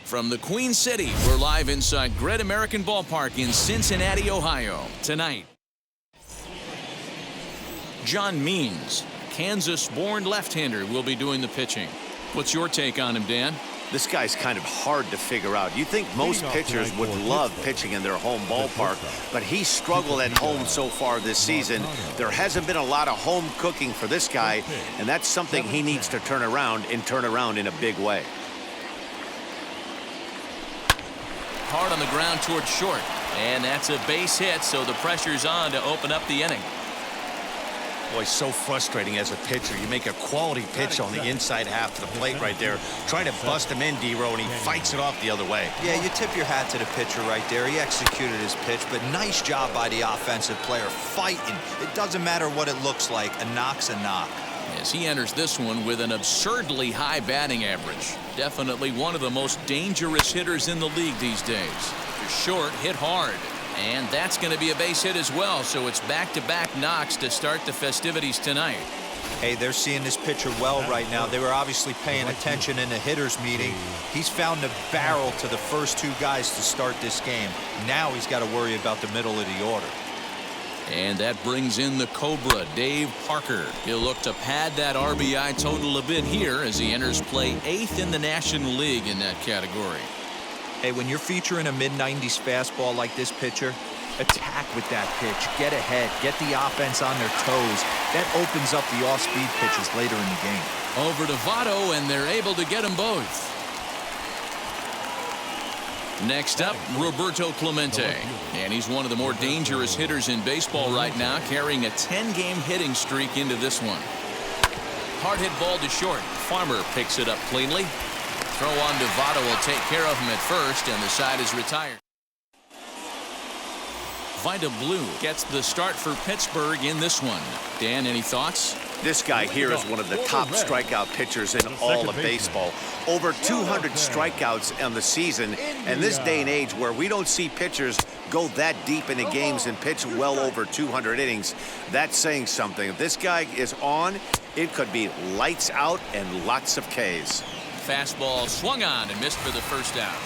From the Queen City, we're live inside Great American Ballpark in Cincinnati, Ohio. Tonight, John Means, Kansas-born left-hander, will be doing the pitching. What's your take on him, Dan? This guy's kind of hard to figure out. You think most pitchers would love pitching in their home ballpark, but he's struggled at home so far this season. There hasn't been a lot of home cooking for this guy, and that's something he needs to turn around in a big way. Hard on the ground towards short, and that's a base hit, so the pressure's on to open up the inning. Boy, so frustrating as a pitcher. You make a quality pitch on the inside half of the plate right there. Try to bust him in, D-Row, and he fights it off the other way. Yeah, you tip your hat to the pitcher right there. He executed his pitch, but nice job by the offensive player fighting. It doesn't matter what it looks like. A knock's a knock. As he enters this one with an absurdly high batting average. Definitely one of the most dangerous hitters in the league these days. Short, hit hard. And that's going to be a base hit as well, so it's back-to-back knocks to start the festivities tonight. Hey, they're seeing this pitcher well right now. They were obviously paying attention in the hitters meeting. He's found the barrel to the first two guys to start this game. Now he's got to worry about the middle of the order. And that brings in the Cobra, Dave Parker. He'll look to pad that RBI total a bit here as he enters play 8th in the National League in that category. Hey, when you're featuring a mid-90s fastball like this pitcher, attack with that pitch. Get ahead. Get the offense on their toes. That opens up the off-speed pitches later in the game. Over to Votto, and they're able to get them both. Next up, Roberto Clemente. And he's one of the more dangerous hitters in baseball right now, carrying a 10-game hitting streak into this one. Hard hit ball to short. Farmer picks it up cleanly. Throw on to Votto will take care of him at first, and the side is retired. Vida Blue gets the start for Pittsburgh in this one. Dan, any thoughts? This guy here is one of the top strikeout pitchers in all of baseball. Over 200 strikeouts on the season, and this day and age where we don't see pitchers go that deep into games and pitch well over 200 innings, that's saying something. If this guy is on, it could be lights out and lots of Ks. Fastball swung on and missed for the first out.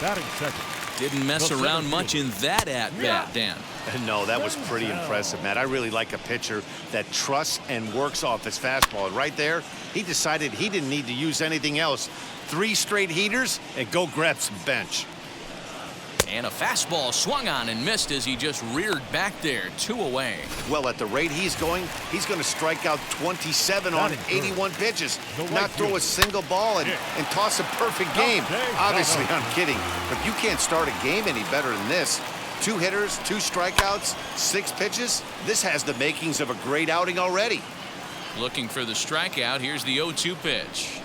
Batting second. Didn't mess around much in that at-bat, Dan. No, that was pretty impressive, Matt. I really like a pitcher that trusts and works off his fastball. And right there, he decided he didn't need to use anything else. 3 straight heaters and go grab some bench. And a fastball swung on and missed as he just reared back there, 2 away. Well, at the rate he's going to strike out 27 on 81 pitches. Not throw a single ball and toss a perfect game. Obviously, I'm kidding. But you can't start a game any better than this. 2 hitters, 2 strikeouts, 6 pitches. This has the makings of a great outing already. Looking for the strikeout. Here's the 0-2 pitch.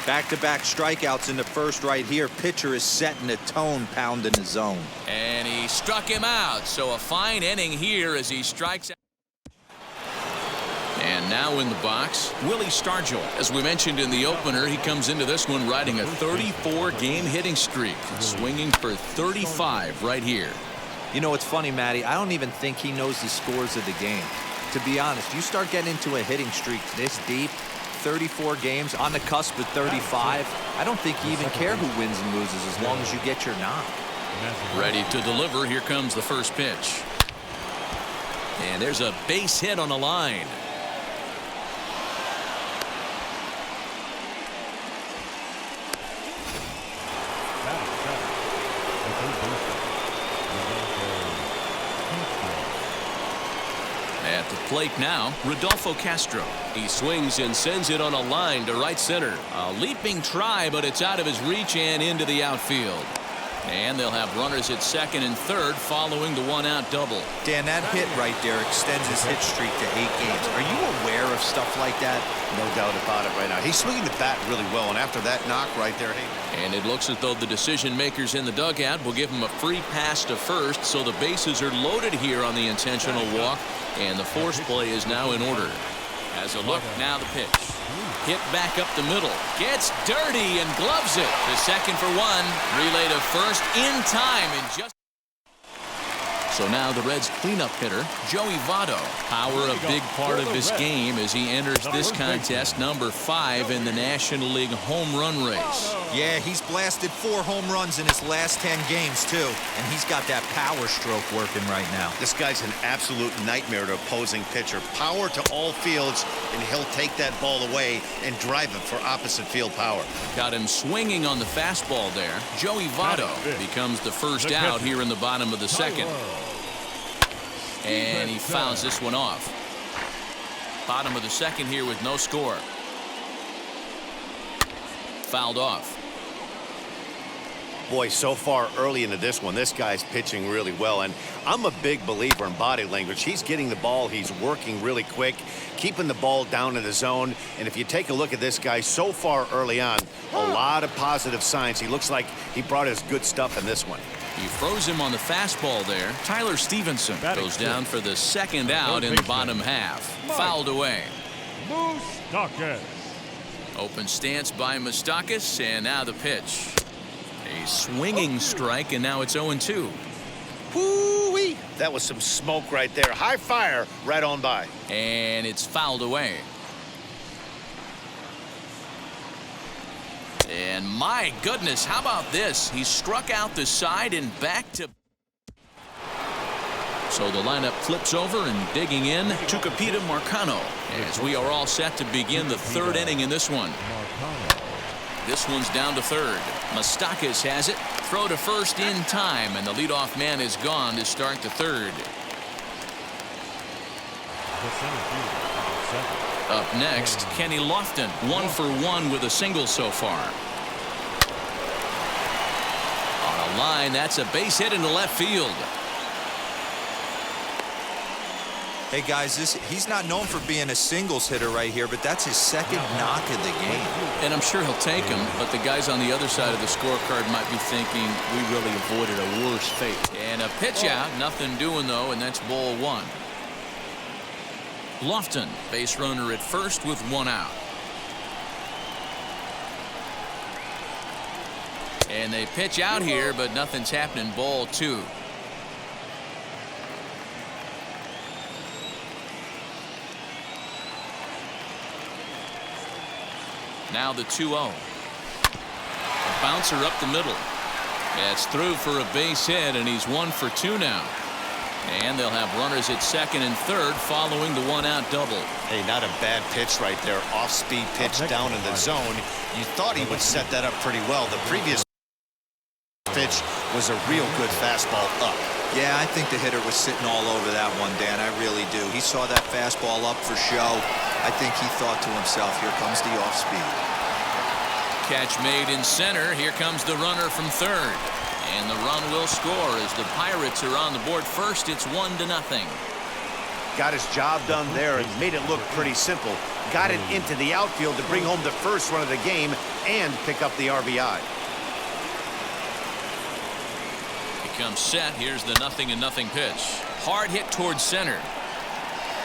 Back-to-back strikeouts in the first right here. Pitcher is setting the tone, pounding the zone. And he struck him out. So a fine inning here as he strikes out. And now in the box, Willie Stargell. As we mentioned in the opener, he comes into this one riding a 34-game hitting streak, swinging for 35 right here. You know, it's funny, Matty. I don't even think he knows the scores of the game. To be honest, you start getting into a hitting streak this deep, 34 games on the cusp of 35. I don't think you even care who wins and loses as long as you get your knock. Ready to deliver. Here comes the first pitch. And there's a base hit on the line. At the plate now, Rodolfo Castro. He swings and sends it on a line to right center. A leaping try, but it's out of his reach and into the outfield. And they'll have runners at second and third following the 1-out double. Dan, that hit right there extends his hit streak to 8 games. Are you aware of stuff like that? No doubt about it right now. He's swinging the bat really well, and after that knock right there, and it looks as though the decision makers in the dugout will give him a free pass to first, so the bases are loaded here on the intentional walk, and the force play is now in order. As a look, now the pitch. Hit back up the middle. Gets dirty and gloves it. To second for 1. Relay to first in time. And just So now the Reds' cleanup hitter, Joey Votto. Power a big part of his game as he enters this contest, number 5 in the National League home run race. Yeah, he's blasted 4 home runs in his last 10 games, too. And he's got that power stroke working right now. This guy's an absolute nightmare to opposing pitcher. Power to all fields, and he'll take that ball away and drive it for opposite field power. Got him swinging on the fastball there. Joey Votto becomes the first out here in the bottom of the second. And he fouls this one off. Bottom of the second here with no score. Fouled off. Boy, so far early into this one, this guy's pitching really well, and I'm a big believer in body language. He's getting the ball, he's working really quick, keeping the ball down in the zone, and if you take a look at this guy so far early on, a lot of positive signs. He looks like he brought his good stuff in this one. He froze him on the fastball there. Tyler Stevenson goes down for the second out in the bottom half. Fouled away. Moustakas. Open stance by Moustakas, and now the pitch. A swinging strike, and now it's 0-2. Woo-wee! That was some smoke right there. High fire right on by. And it's fouled away. And my goodness, how about this? He struck out the side and back to... So the lineup flips over and digging in, Tucupita Marcano, as we are all set to begin the 3rd inning in this one. This one's down to 3rd. Moustakas has it. Throw to first in time, and the leadoff man is gone to start the 3rd. Up next, Kenny Lofton, 1 for 1 with a single so far. On a line, that's a base hit into left field. Hey, guys, he's not known for being a singles hitter right here, but that's his 2nd knock of the game. And I'm sure he'll take him, but the guys on the other side of the scorecard might be thinking we really avoided a worse fate. And a pitch out, nothing doing though, and that's ball 1. Lofton, base runner at first with 1 out. And they pitch out here, but nothing's happening. Ball 2. Now the 2-0. A bouncer up the middle. That's through for a base hit, and he's 1 for 2 now. And they'll have runners at 2nd and 3rd following the 1-out double. Hey, not a bad pitch right there. Off-speed pitch down in the zone. You thought he would set that up pretty well. The previous pitch was a real good fastball up. Yeah, I think the hitter was sitting all over that one, Dan. I really do. He saw that fastball up for show. I think he thought to himself, here comes the off-speed. Catch made in center. Here comes the runner from 3rd. And the run will score as the Pirates are on the board first. It's 1-0. Got his job done there and made it look pretty simple. Got it into the outfield to bring home the first run of the game and pick up the RBI. He comes set. Here's the 0-0 pitch. Hard hit towards center.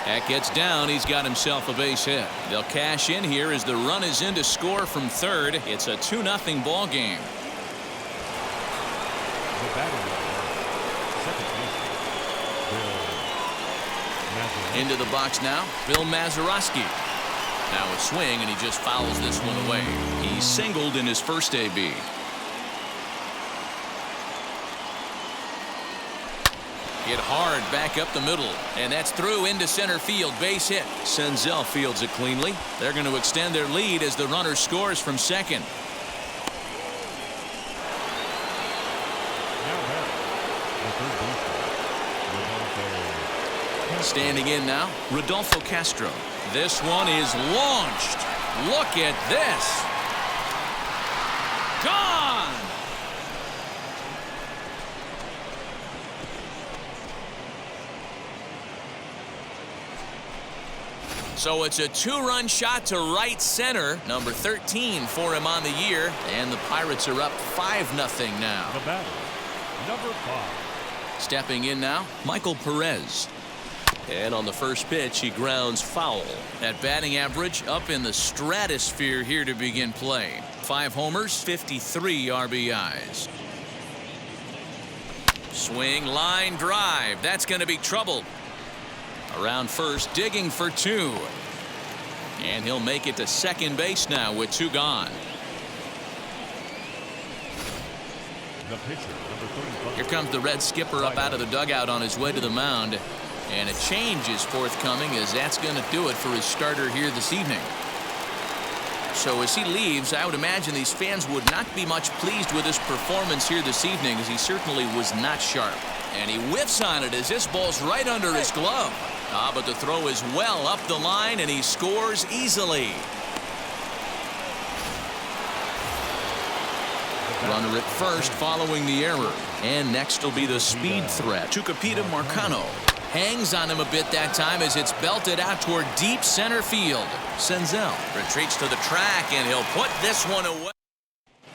That gets down. He's got himself a base hit. They'll cash in here as the run is in to score from 3rd. It's a 2-0 ball game. Into the box now, Bill Mazeroski. Now a swing, and he just fouls this one away. He singled in his first AB. Hit hard back up the middle, and that's through into center field. Base hit. Senzel fields it cleanly. They're going to extend their lead as the runner scores from 2nd. Standing in now, Rodolfo Castro. This one is launched. Look at this. Gone. So it's a 2-run shot to right center. Number 13 for him on the year. And the Pirates are up 5-0 now. The batter, number 5. Stepping in now, Michael Perez. And on the first pitch, he grounds foul. That batting average up in the stratosphere here to begin play. 5 homers, 53 RBIs. Swing, line drive. That's going to be trouble. Around first, digging for 2. And he'll make it to second base now with 2 gone. The pitcher, number 35. Here comes the Red skipper up out of the dugout on his way to the mound. And a change is forthcoming, as that's going to do it for his starter here this evening. So as he leaves, I would imagine these fans would not be much pleased with his performance here this evening, as he certainly was not sharp. And he whiffs on it as this ball's right under his glove. But the throw is well up the line, and he scores easily. Runner at first following the error. And next will be the speed threat. Tucupita Marcano hangs on him a bit that time as it's belted out toward deep center field. Senzel retreats to the track, and he'll put this one away.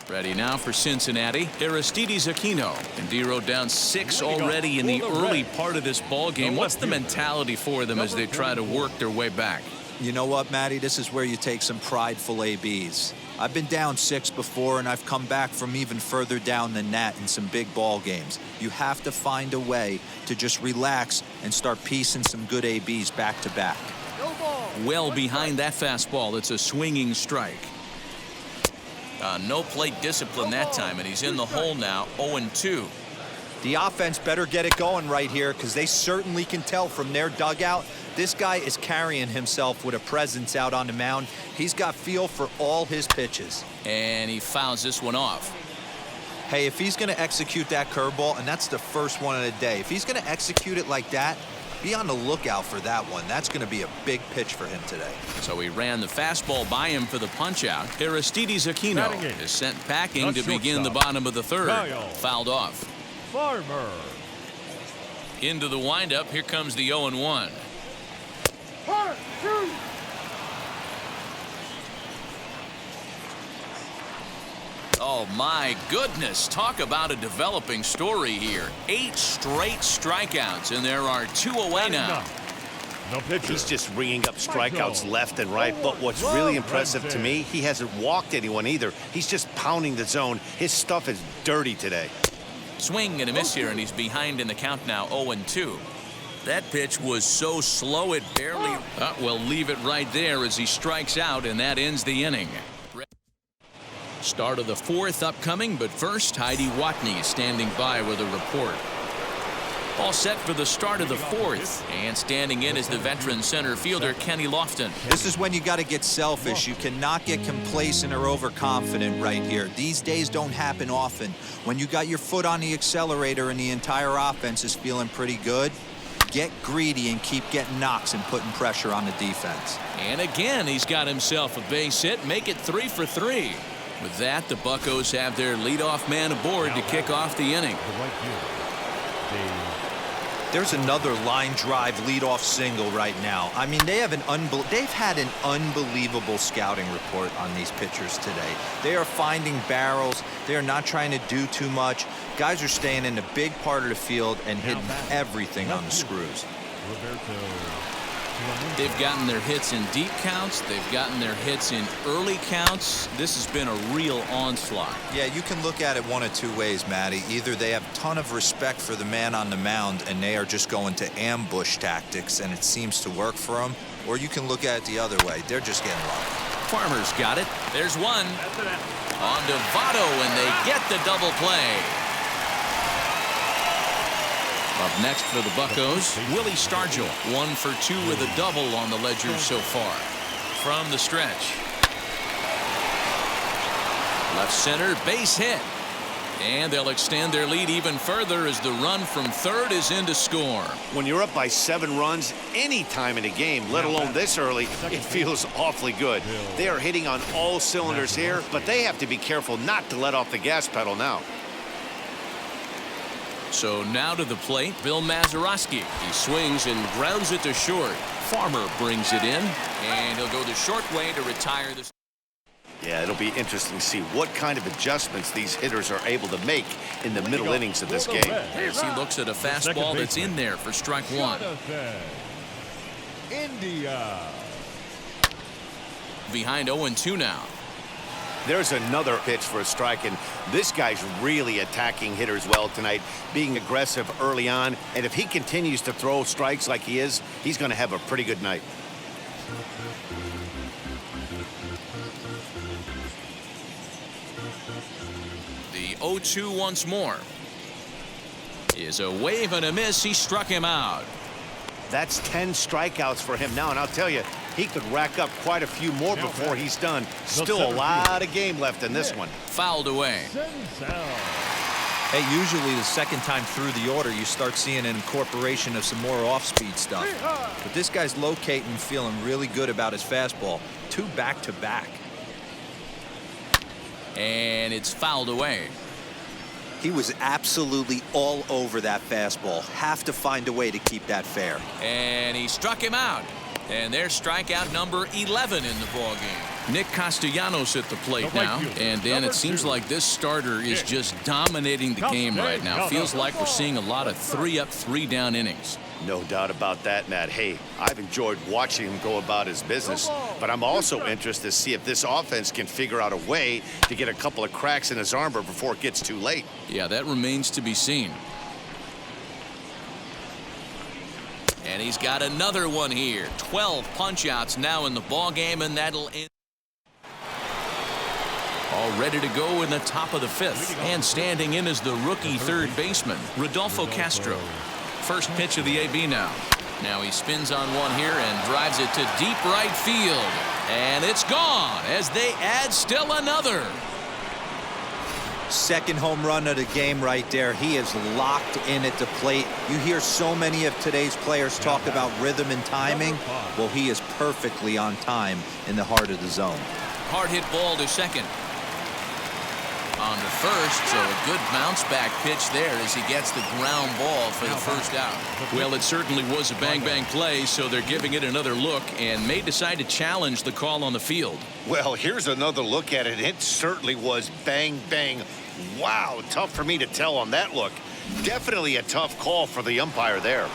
Ready now for Cincinnati, Aristides Aquino. And Dero down 6 already in the early part of this ball game. What's the mentality for them as they try to work their way back? You know what, Matty? This is where you take some prideful ABs. I've been down 6 before, and I've come back from even further down than that in some big ball games. You have to find a way to just relax and start piecing some good ABs back to back. Well behind that fastball. It's a swinging strike. No plate discipline that time, and he's in the hole now, 0-2. The offense better get it going right here, because they certainly can tell from their dugout this guy is carrying himself with a presence out on the mound. He's got feel for all his pitches. And he fouls this one off. Hey, if he's going to execute that curveball, and that's the first one of the day, if he's going to execute it like that, be on the lookout for that one. That's going to be a big pitch for him today. So he ran the fastball by him for the punch-out. Aristides Aquino is sent packing to begin the bottom of the third. Fouled off. Farmer. Into the windup. Here comes the 0-1. Oh, my goodness. Talk about a developing story here. 8 straight strikeouts, and there are 2 away now. He's just ringing up strikeouts left and right, but what's really impressive to me, he hasn't walked anyone either. He's just pounding the zone. His stuff is dirty today. Swing and a miss here, and he's behind in the count now, 0-2. That pitch was so slow it barely... we'll leave it right there as he strikes out, and that ends the inning. Start of the 4th upcoming, but first, Heidi Watney standing by with a report. All set for the start of the 4th, and standing in is the veteran center fielder, Kenny Lofton. This is when you got to get selfish. You cannot get complacent or overconfident right here. These days don't happen often. When you got your foot on the accelerator and the entire offense is feeling pretty good, get greedy and keep getting knocks and putting pressure on the defense. And again, he's got himself a base hit, make it 3 for 3. With that, the Buccos have their leadoff man aboard to kick off the inning. There's another line drive leadoff single right now. I mean, they've had an unbelievable scouting report on these pitchers today. They are finding barrels. They are not trying to do too much. Guys are staying in the big part of the field and hitting everything on the screws. They've gotten their hits in deep counts. They've gotten their hits in early counts. This has been a real onslaught. Yeah, you can look at it one of 2 ways, Matty. Either they have a ton of respect for the man on the mound and they are just going to ambush tactics and it seems to work for them, or you can look at it the other way. They're just getting lucky. Farmer's got it. There's one. On to Votto, and they get the double play. Up next for the Buccos, Willie Stargell, 1 for 2 with a double on the ledger so far. From the stretch. Left center, base hit. And they'll extend their lead even further as the run from third is in to score. When you're up by 7 runs any time in a game, let alone this early, it feels awfully good. They are hitting on all cylinders here, but they have to be careful not to let off the gas pedal now. So now to the plate, Bill Mazeroski. He swings and grounds it to short. Farmer brings it in, and he'll go the short way to retire this. Yeah, it'll be interesting to see what kind of adjustments these hitters are able to make in the middle innings of this game. As he looks at a fastball that's in there for strike 1. India. Behind 0-2 now. There's another pitch for a strike, and this guy's really attacking hitters well tonight, being aggressive early on. And if he continues to throw strikes like he is, he's going to have a pretty good night. The 0-2 once more. Is a wave and a miss. He struck him out. That's 10 strikeouts for him now, and I'll tell you, he could rack up quite a few more before he's done. Still a lot of game left in this one. Fouled away. Hey, usually the second time through the order, you start seeing an incorporation of some more off-speed stuff. But this guy's locating and feeling really good about his fastball. 2 back-to-back. And it's fouled away. He was absolutely all over that fastball. Have to find a way to keep that fair. And he struck him out. And there's strikeout number 11 in the ballgame. Nick Castellanos at the plate now. And Dan, it seems like this starter is just dominating the game right now. Feels like we're seeing a lot of 3-up, 3-down innings. No doubt about that, Matt. Hey, I've enjoyed watching him go about his business, but I'm also interested to see if this offense can figure out a way to get a couple of cracks in his armor before it gets too late. Yeah, that remains to be seen. And he's got another one here. 12 punch-outs now in the ballgame, and that'll end. All ready to go in the top of the 5th. And standing in is the rookie third baseman, Rodolfo Castro. First pitch of the AB now. Now he spins on one here and drives it to deep right field. And it's gone as they add still another. Second home run of the game right there. He is locked in at the plate. You hear so many of today's players talk about rhythm and timing. Well, he is perfectly on time in the heart of the zone. Hard hit ball to second. On to first, so a good bounce back pitch there as he gets the ground ball for the first out. Well, it certainly was a bang-bang play, so they're giving it another look and may decide to challenge the call on the field. Well, here's another look at it. It certainly was bang, bang. Wow, tough for me to tell on that look. Definitely a tough call for the umpire there.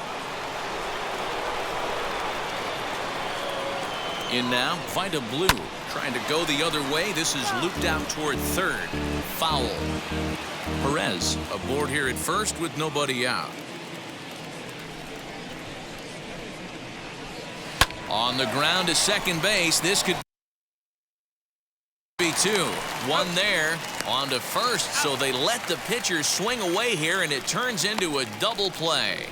In now, Vida Blue trying to go the other way. This is looped out toward third. Foul. Perez aboard here at first with nobody out. On the ground to second base. This could be 2. One there. On to first. So they let the pitcher swing away here, and it turns into a double play.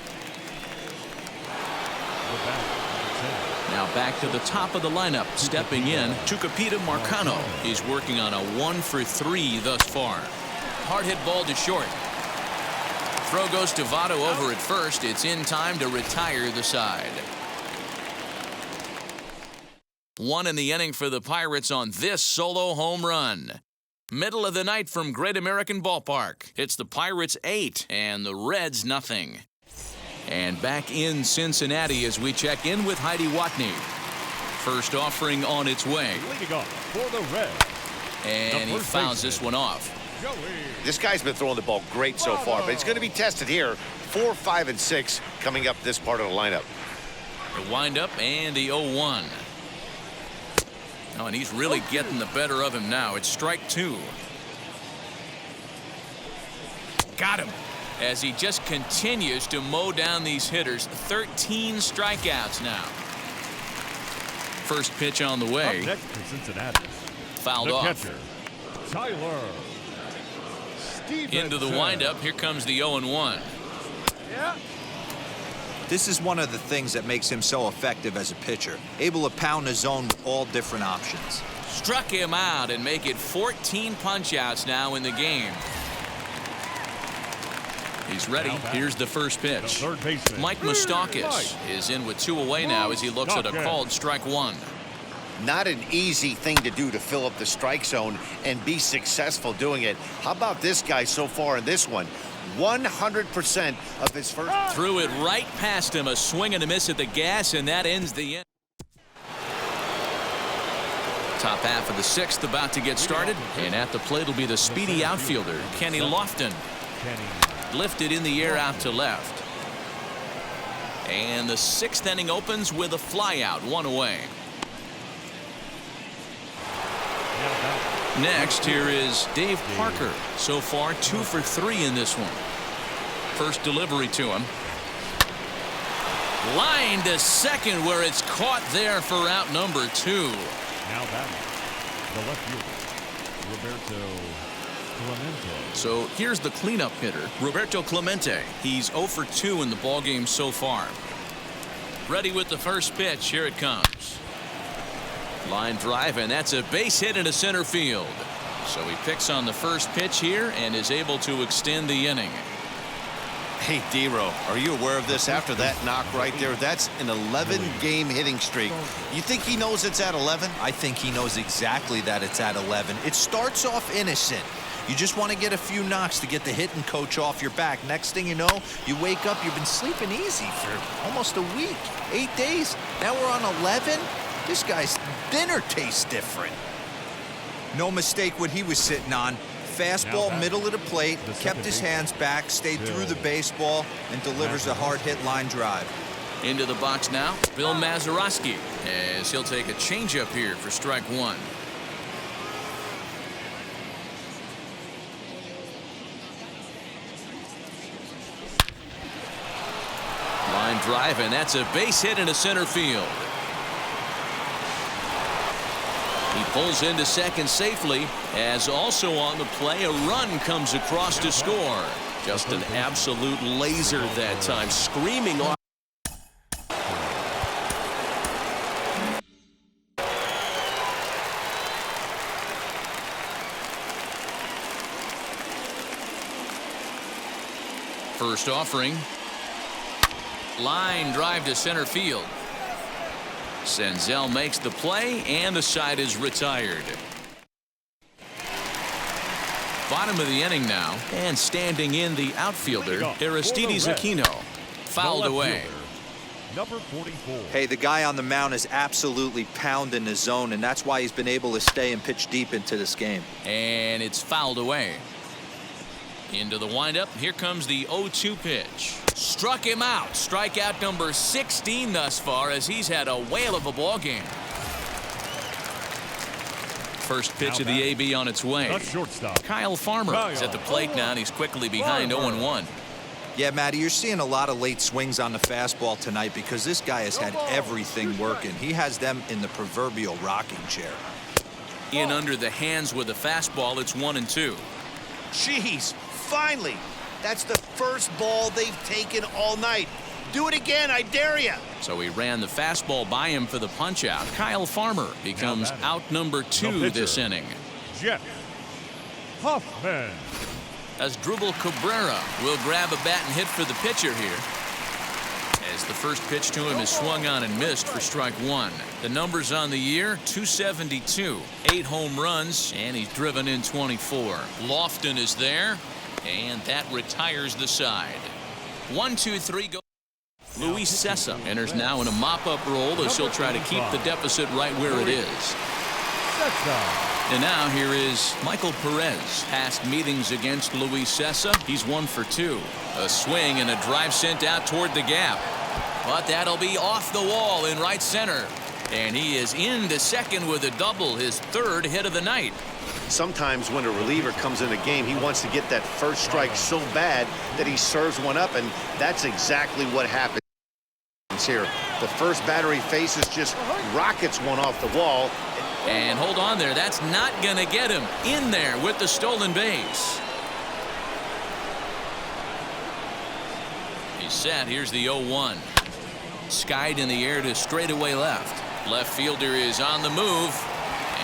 Now back to the top of the lineup. Stepping in, Tucupita Marcano. He's working on a 1-for-3 thus far. Hard hit ball to short. Throw goes to Votto over at first. It's in time to retire the side. 1 in the inning for the Pirates on this solo home run. Middle of the night from Great American Ballpark. It's the Pirates 8 and the Reds nothing. And back in Cincinnati as we check in with Heidi Watney. First offering on its way. Leading off for the Reds. And he fouls this one off. This guy's been throwing the ball great so far, but it's going to be tested here. 4, 5, and 6 coming up this part of the lineup. The windup and the 0-1. Oh, and he's really getting the better of him now. It's strike 2. Got him. As he just continues to mow down these hitters. 13 strikeouts now. First pitch on the way. Up next for Cincinnati. Fouled the off. Catcher, Tyler Stevenson. Into the windup. Here comes the 0-1. Yeah. This is one of the things that makes him so effective as a pitcher. Able to pound the zone with all different options. Struck him out and make it 14 punch-outs now in the game. He's ready. Here's the first pitch. Mike Moustakas is in with 2 away now as he looks at a called strike 1. Not an easy thing to do to fill up the strike zone and be successful doing it. How about this guy so far in this one? 100% of his first. Threw it right past him. A swing and a miss at the gas, and that ends the inning. Top half of the 6th about to get started, and at the plate will be the speedy outfielder, Kenny Lofton. Lifted in the air out to left. And the 6th inning opens with a flyout, 1 away. Next, here is Dave Parker. So far, 2 for 3 in this one. First delivery to him. Line to second, where it's caught there for out number 2. Now batting, the left fielder, Roberto Clemente. So here's the cleanup hitter, Roberto Clemente. He's 0 for 2 in the ballgame so far. Ready with the first pitch. Here it comes. Line drive, and that's a base hit into center field. So he picks on the first pitch here and is able to extend the inning. Hey, D-Row, are you aware of this? After that knock right there, that's an 11-game hitting streak. You think he knows it's at 11? I think he knows exactly that it's at 11. It starts off innocent. You just want to get a few knocks to get the hitting coach off your back. Next thing you know, you wake up, you've been sleeping easy for almost a week, 8 days. Now we're on 11. This guy's dinner tastes different. No mistake what he was sitting on. Fastball, middle of the plate, kept his hands back, stayed through the baseball, and delivers a hard-hit line drive. Into the box now, Bill Mazeroski, as he'll take a changeup here for strike 1. Line drive, and that's a base hit into center field. He pulls into second safely, as also on the play, a run comes across to score. Just an absolute laser that time, screaming off. First offering. Line drive to center field. Senzel makes the play, and the side is retired. Bottom of the inning now, and standing in the outfielder, Aristides Aquino. Fouled away. Number 44. Hey, the guy on the mound is absolutely pounding the zone, and that's why he's been able to stay and pitch deep into this game. And it's fouled away. Into the windup. Here comes the 0-2 pitch. Struck him out. Strikeout number 16 thus far, as he's had a whale of a ball game. First pitch of the AB on its way. Kyle Farmer is at the plate now, and he's quickly behind 0-1. Yeah, Matty, you're seeing a lot of late swings on the fastball tonight because this guy has had everything working. He has them in the proverbial rocking chair. In under the hands with a fastball, it's 1-2. Jeez, finally. That's the first ball they've taken all night. Do it again, I dare you. So he ran the fastball by him for the punch-out. Kyle Farmer becomes out number 2 this inning. Jeff Hoffman. As Drupal Cabrera will grab a bat and hit for the pitcher here. As the first pitch to him is swung on and missed for strike 1. The numbers on the year, 272, 8 home runs, and he's driven in 24. Lofton is there, and that retires the side. 1-2-3 go. Luis Cessa enters now in a mop-up role as he'll try to keep the deficit right where it is. And now here is Michael Perez. Past meetings against Luis Cessa, he's 1 for 2. A swing and a drive sent out toward the gap. But that'll be off the wall in right center. And he is into second with a double, his 3rd hit of the night. Sometimes when a reliever comes in a game, he wants to get that first strike so bad that he serves one up, and that's exactly what happens here. The first batter he faces just rockets one off the wall. And hold on there, that's not going to get him in there with the stolen base. He's set. Here's the 0-1. Skied in the air to straightaway left. Left fielder is on the move.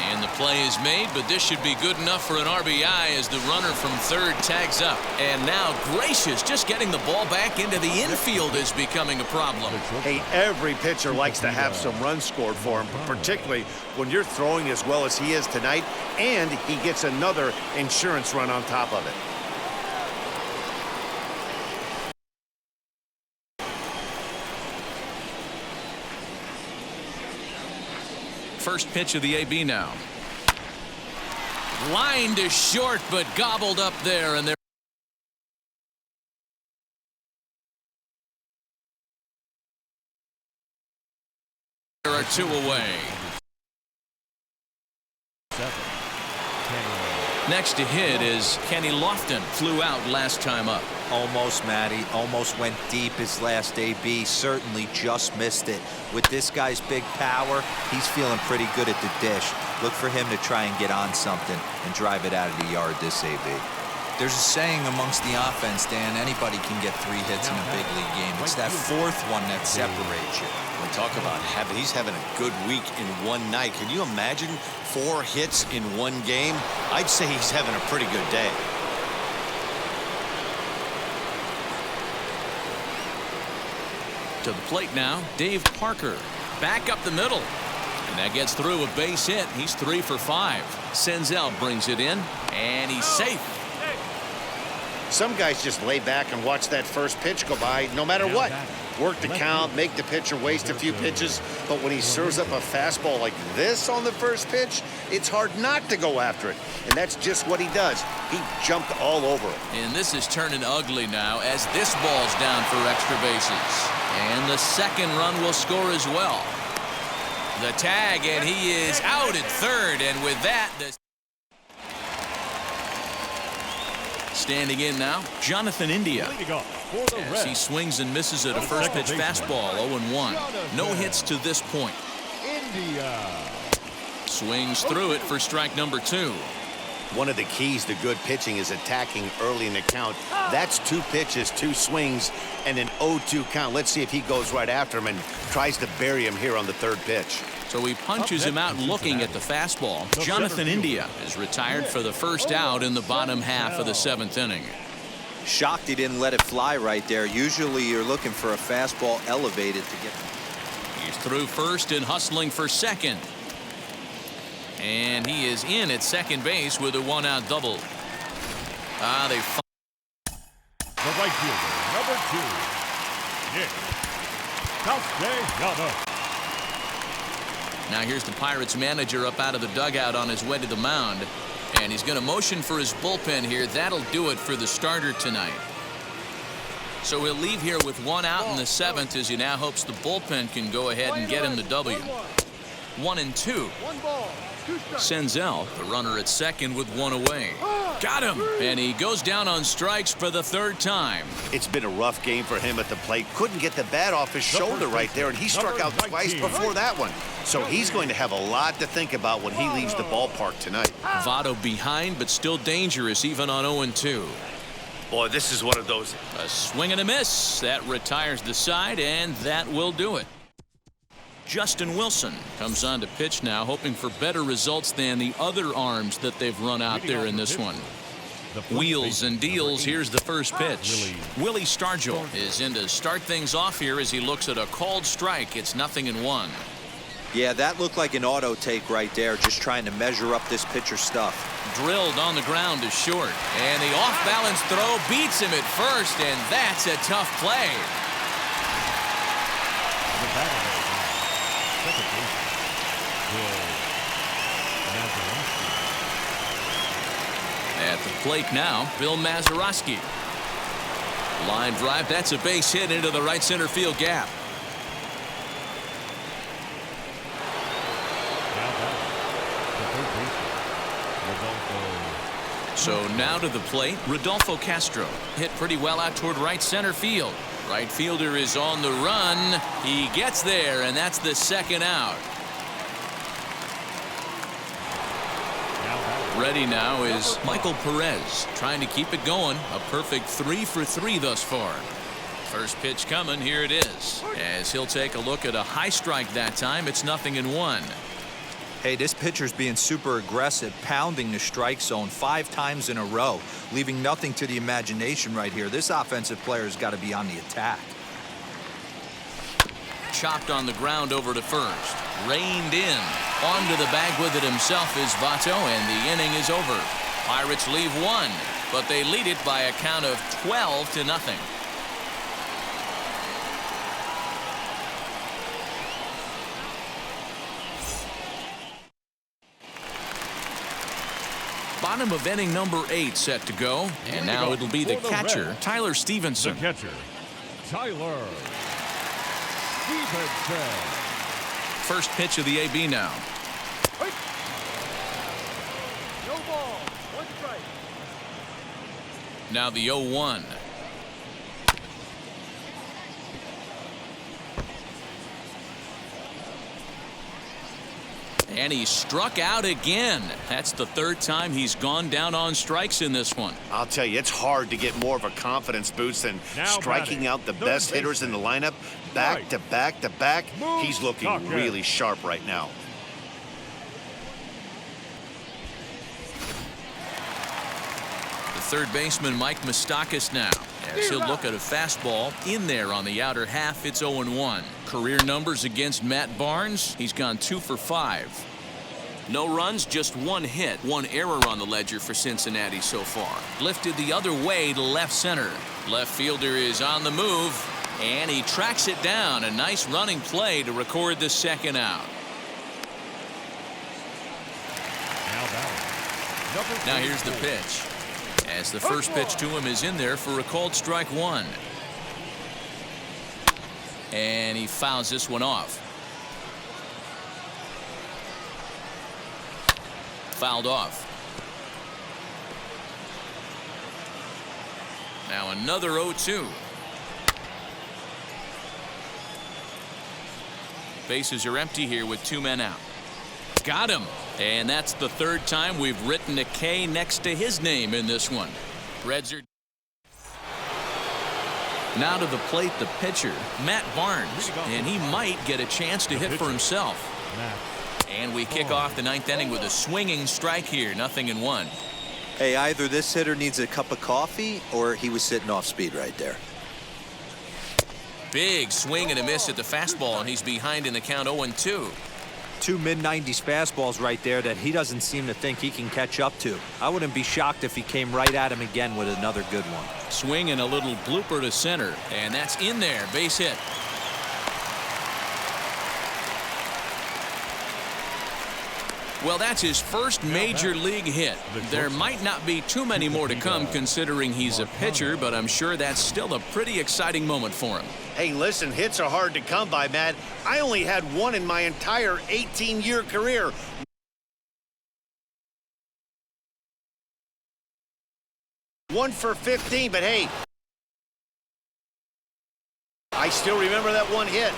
And the play is made, but this should be good enough for an RBI as the runner from third tags up. And now Gracious just getting the ball back into the infield is becoming a problem. Hey, every pitcher likes to have some runs scored for him, particularly when you're throwing as well as he is tonight, and he gets another insurance run on top of it. First pitch of the AB now. Line to short, but gobbled up there, and there are 2 away. Next to hit is Kenny Lofton. Flew out last time up. Almost, Matty. Almost went deep his last AB. Certainly just missed it. With this guy's big power, he's feeling pretty good at the dish. Look for him to try and get on something and drive it out of the yard this AB. There's a saying amongst the offense, Dan, anybody can get 3 hits in a big league game. It's that 4th one that separates you. We talk about he's having a good week in one night. Can you imagine 4 hits in one game? I'd say he's having a pretty good day. To the plate now, Dave Parker. Back up the middle. And that gets through a base hit. He's 3 for 5. Senzel brings it in, and he's safe. Some guys just lay back and watch that first pitch go by no matter what. Work the count, make the pitcher waste a few pitches, but when he serves up a fastball like this on the first pitch, it's hard not to go after it. And that's just what he does. He jumped all over it. And this is turning ugly now as this ball's down for extra bases. And the second run will score as well. The tag, and he is out at third, and with that, standing in now, Jonathan India. As he swings and misses at a first pitch fastball, 0-1. No hits to this point. Swings through it for strike number 2. One of the keys to good pitching is attacking early in the count. That's 2 pitches, 2 swings, and an 0-2 count. Let's see if he goes right after him and tries to bury him here on the 3rd pitch. So he punches him out looking at the fastball. Jonathan India is retired for the first out in the bottom half of the 7th inning. Shocked he didn't let it fly right there. Usually you're looking for a fastball elevated to get. He's through first and hustling for second. And he is in at second base with a 1-out double. They the right fielder, number 2, Nick Castellanos. Now here's the Pirates manager up out of the dugout on his way to the mound. And he's going to motion for his bullpen here. That'll do it for the starter tonight. So he'll leave here with 1 out in the 7th as he now hopes the bullpen can go ahead and get him the W. 1-2. Senzel, the runner at second with 1 away. Got him! And he goes down on strikes for the 3rd time. It's been a rough game for him at the plate. Couldn't get the bat off his shoulder right there, and he struck out twice before that one. So he's going to have a lot to think about when he leaves the ballpark tonight. Votto behind, but still dangerous even on 0-2. Boy, this is one of those. A swing and a miss. That retires the side, and that will do it. Justin Wilson comes on to pitch now, hoping for better results than the other arms that they've run out there in this one. Wheels and deals. Here's the first pitch. Willie Stargell is in to start things off here as he looks at a called strike. It's 0-1. Yeah, that looked like an auto take right there, just trying to measure up this pitcher stuff. Drilled on the ground to short, and the off-balance throw beats him at first, and that's a tough play. At the plate now, Bill Mazeroski. Line drive, that's a base hit into the right center field gap. So now to the plate, Rodolfo Castro. Hit pretty well out toward right center field. Right fielder is on the run. He gets there, and that's the 2nd out. Ready now is Michael Perez, trying to keep it going. A perfect 3 for 3 thus far. First pitch coming, here it is. As he'll take a look at a high strike that time, it's 0-1. Hey, this pitcher's being super aggressive, pounding the strike zone 5 times in a row, leaving nothing to the imagination right here. This offensive player's got to be on the attack. Chopped on the ground over to first. Reined in. Onto the bag with it himself is Votto, and the inning is over. Pirates leave 1, but they lead it by a count of 12-0. Bottom of inning number 8 set to go, and now it'll be the catcher, Tyler Stevenson. The catcher, Tyler Stevenson. First pitch of the AB now. Now the 0-1. And he struck out again. That's the third time he's gone down on strikes in this one. I'll tell you, it's hard to get more of a confidence boost than striking out the best hitters in the lineup back to back to back. He's looking really sharp right now. The third baseman, Mike Moustakas, now, as he'll look at a fastball in there on the outer half. It's 0-1. Career numbers against Matt Barnes. He's gone 2 for 5. No runs, just 1 hit. 1 error on the ledger for Cincinnati so far. Lifted the other way to left center. Left fielder is on the move, and he tracks it down. A nice running play to record the second out. Now here's the pitch, as the first pitch to him is in there for a called strike 1. And he fouls this one off. Fouled off. Now another 0-2. Bases are empty here with 2 men out. Got him. And that's the third time we've written a K next to his name in this one. Reds are now to the plate, the pitcher, Matt Barnes, and he might get a chance to hit for himself. And we kick off the 9th inning with a swinging strike here, 0-1. Hey, either this hitter needs a cup of coffee or he was sitting off speed right there. Big swing and a miss at the fastball, and he's behind in the count 0-2. 2 mid-90s fastballs right there that he doesn't seem to think he can catch up to. I wouldn't be shocked if he came right at him again with another good one. Swing and a little blooper to center, and that's in there. Base hit. Well, that's his first major league hit. There might not be too many more to come considering he's a pitcher, but I'm sure that's still a pretty exciting moment for him. Hey, listen, hits are hard to come by, Matt. I only had 1 in my entire 18-year career. One for 15, but hey, I still remember that 1 hit.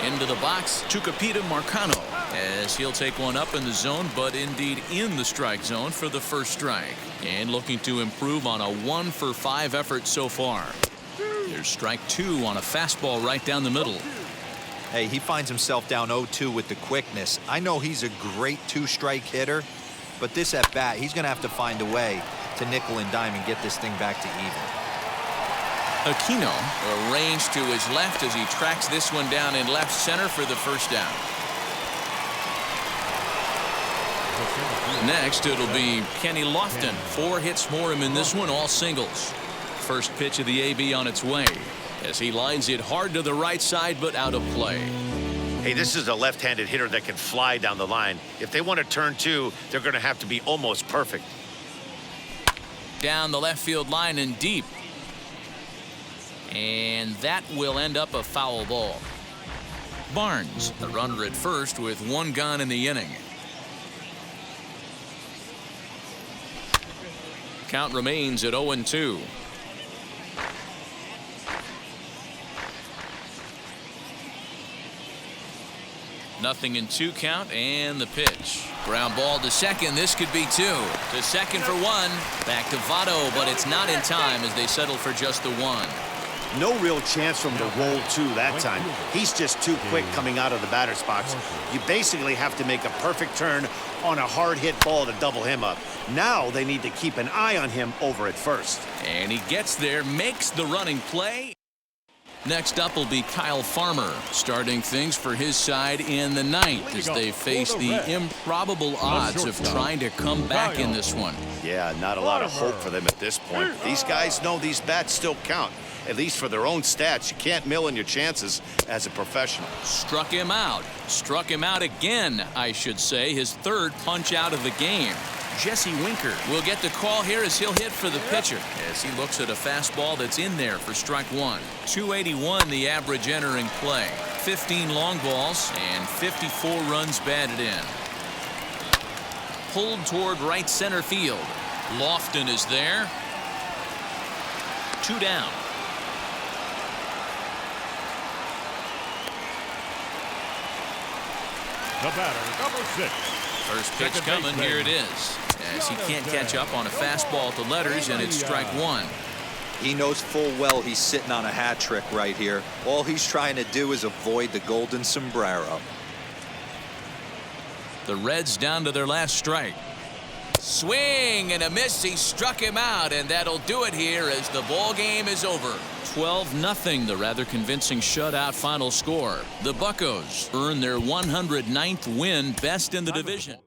Into the box, Tucupita Marcano, as he'll take one up in the zone, but indeed in the strike zone for the first strike. And looking to improve on a 1 for 5 effort so far. There's strike 2 on a fastball right down the middle. Hey, he finds himself down 0-2 with the quickness. I know he's a great 2-strike hitter, but this at bat, he's going to have to find a way to nickel and dime and get this thing back to even. Aquino arranged to his left as he tracks this one down in left center for the first down. Next, it'll be Kenny Lofton. 4 hits for him in this one, all singles. First pitch of the AB on its way as he lines it hard to the right side, but out of play. Hey, this is a left-handed hitter that can fly down the line. If they want to turn 2, they're going to have to be almost perfect. Down the left field line and deep. And that will end up a foul ball. Barnes, the runner at first with 1 gone in the inning. Count remains at 0-2. Nothing in 2 count, and the pitch. Ground ball to second. This could be 2. To second for 1. Back to Votto, but it's not in time as they settle for just the 1. No real chance for him to roll 2 that time. He's just too quick coming out of the batter's box. You basically have to make a perfect turn on a hard hit ball to double him up. Now they need to keep an eye on him over at first. And he gets there, makes the running play. Next up will be Kyle Farmer, starting things for his side in the 9th as they face the improbable odds of trying to come back in this one. Yeah, not a lot of hope for them at this point. These guys know these bats still count. At least for their own stats. You can't mill in your chances as a professional. Struck him out. Struck him out again, I should say. His 3rd punch out of the game. Jesse Winker will get the call here as he'll hit for the pitcher as he looks at a fastball that's in there for strike 1. 281 the average entering play. 15 long balls and 54 runs batted in. Pulled toward right center field. Lofton is there. 2 down. The batter, number 6. First pitch coming. Here it is. As he can't catch up on a fastball at the letters, and it's strike 1. He knows full well he's sitting on a hat trick right here. All he's trying to do is avoid the golden sombrero. The Reds down to their last strike. Swing and a miss. He struck him out, and that'll do it here as the ball game is over. 12-0, the rather convincing shutout final score. The Buccos earn their 109th win, best in the division.